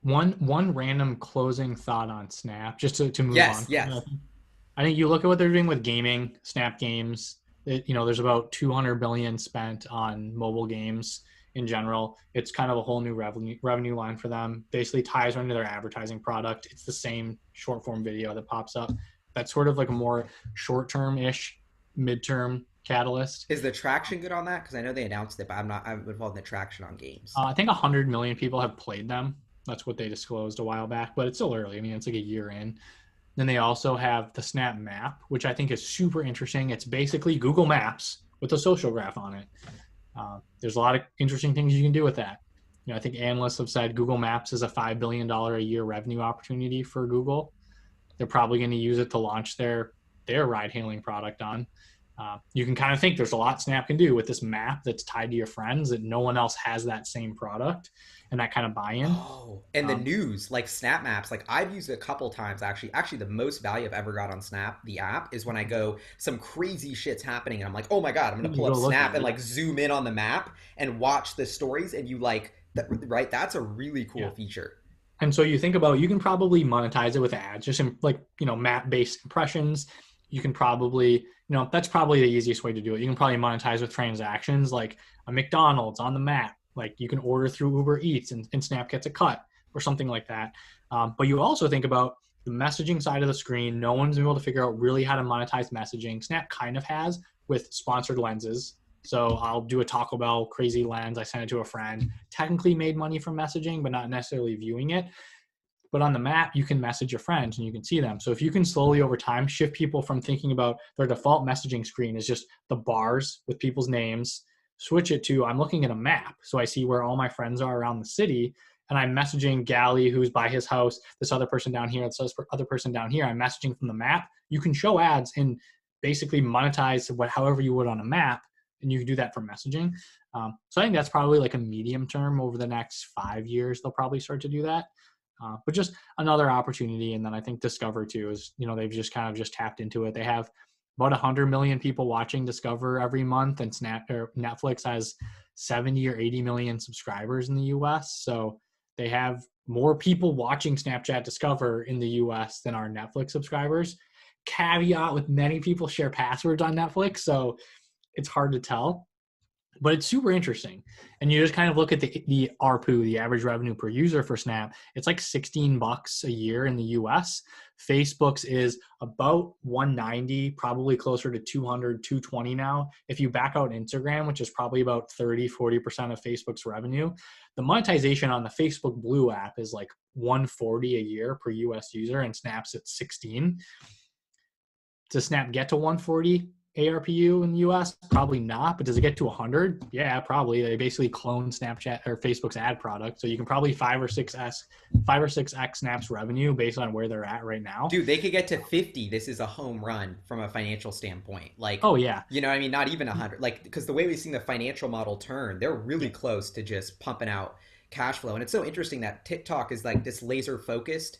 One random closing thought on Snap, just to move on Yes, from yes. it. I think you look at what they're doing with gaming, Snap Games. There's about 200 billion spent on mobile games in general. It's kind of a whole new revenue line for them. Basically ties into their advertising product. It's the same short form video that pops up. That's sort of like a more short term ish, midterm catalyst. Is the traction good on that? Because I know they announced it, but I'm involved in the traction on games. I think 100 million people have played them. That's what they disclosed a while back, but it's still early. I mean, it's like a year in. Then they also have the Snap Map, which I think is super interesting. It's basically Google Maps with a social graph on it. There's a lot of interesting things you can do with that. I think analysts have said Google Maps is a $5 billion a year revenue opportunity for Google. They're probably going to use it to launch their ride hailing product on. You can kind of think there's a lot Snap can do with this map that's tied to your friends, that no one else has that same product and that kind of buy-in. Oh, and the Um, news, like Snap Maps, like I've used it a couple times actually. Actually, the most value I've ever got on Snap, the app, is when I go some crazy shit's happening and I'm like, oh my God, I'm gonna you pull up go look Snap at and it. like zoom in on the map and watch the stories and you like that, right? That's a really cool Yeah. feature. And so you think about, you can probably monetize it with ads, just in, like, map based impressions. You can probably, that's probably the easiest way to do it. You can probably monetize with transactions like a McDonald's on the map. Like you can order through Uber Eats and Snap gets a cut or something like that. But you also think about the messaging side of the screen. No one's been able to figure out really how to monetize messaging. Snap kind of has with sponsored lenses. So I'll do a Taco Bell crazy lens. I send it to a friend. Technically made money from messaging, but not necessarily viewing it. But on the map, you can message your friends and you can see them. So if you can slowly over time shift people from thinking about their default messaging screen is just the bars with people's names, switch it to I'm looking at a map. So I see where all my friends are around the city. And I'm messaging Gali, who's by his house, this other person down here, this other person down here. I'm messaging from the map. You can show ads and basically monetize however you would on a map. And you can do that for messaging. So I think that's probably like a medium term over the next 5 years. They'll probably start to do that. But just another opportunity. And then I think Discover too is, they've just kind of just tapped into it. They have about 100 million people watching Discover every month, and Netflix has 70 or 80 million subscribers in the US. So they have more people watching Snapchat Discover in the US than our Netflix subscribers. Caveat with many people share passwords on Netflix, so it's hard to tell, but it's super interesting. And you just kind of look at the ARPU, the average revenue per user for Snap. It's like $16 a year in the US. Facebook's is about 190, probably closer to 200, 220 now. If you back out Instagram, which is probably about 30-40% of Facebook's revenue, the monetization on the Facebook Blue app is like 140 a year per US user, and Snap's at 16. Does Snap get to 140 ARPU in the US? Probably not. But does it get to 100? Yeah, probably. They basically clone Snapchat or Facebook's ad product, so you can probably 5 or 6x Snap's revenue based on where they're at right now. Dude, they could get to 50. This is a home run from a financial standpoint. Like, Oh yeah, you know what I mean? Not even 100. Like, because the way we've seen the financial model turn, they're really yeah, close to just pumping out cash flow. And it's so interesting that TikTok is like this laser focused,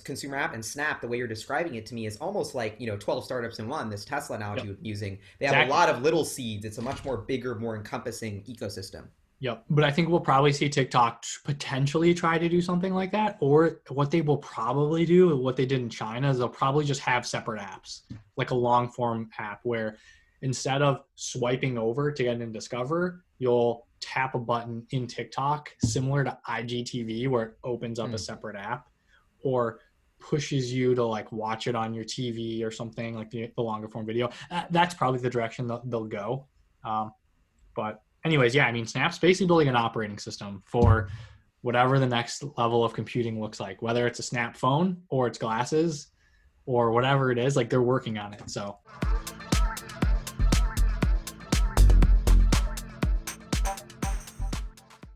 consumer app, and Snap, the way you're describing it to me is almost like, 12 startups in one, this Tesla analogy yep, you're using. They have a exactly. lot of little seeds. It's a much more bigger, more encompassing ecosystem. Yep. But I think we'll probably see TikTok potentially try to do something like that. Or what they will probably do, what they did in China, is they'll probably just have separate apps, like a long form app where instead of swiping over to get in Discover, you'll tap a button in TikTok, similar to IGTV, where it opens up a Hmm. separate app or pushes you to like watch it on your TV or something like the longer form video. That's probably the direction they'll go. Um, but anyways, yeah, I mean, Snap's basically building an operating system for whatever the next level of computing looks like, whether it's a Snap phone or it's glasses or whatever it is. Like they're working on it. So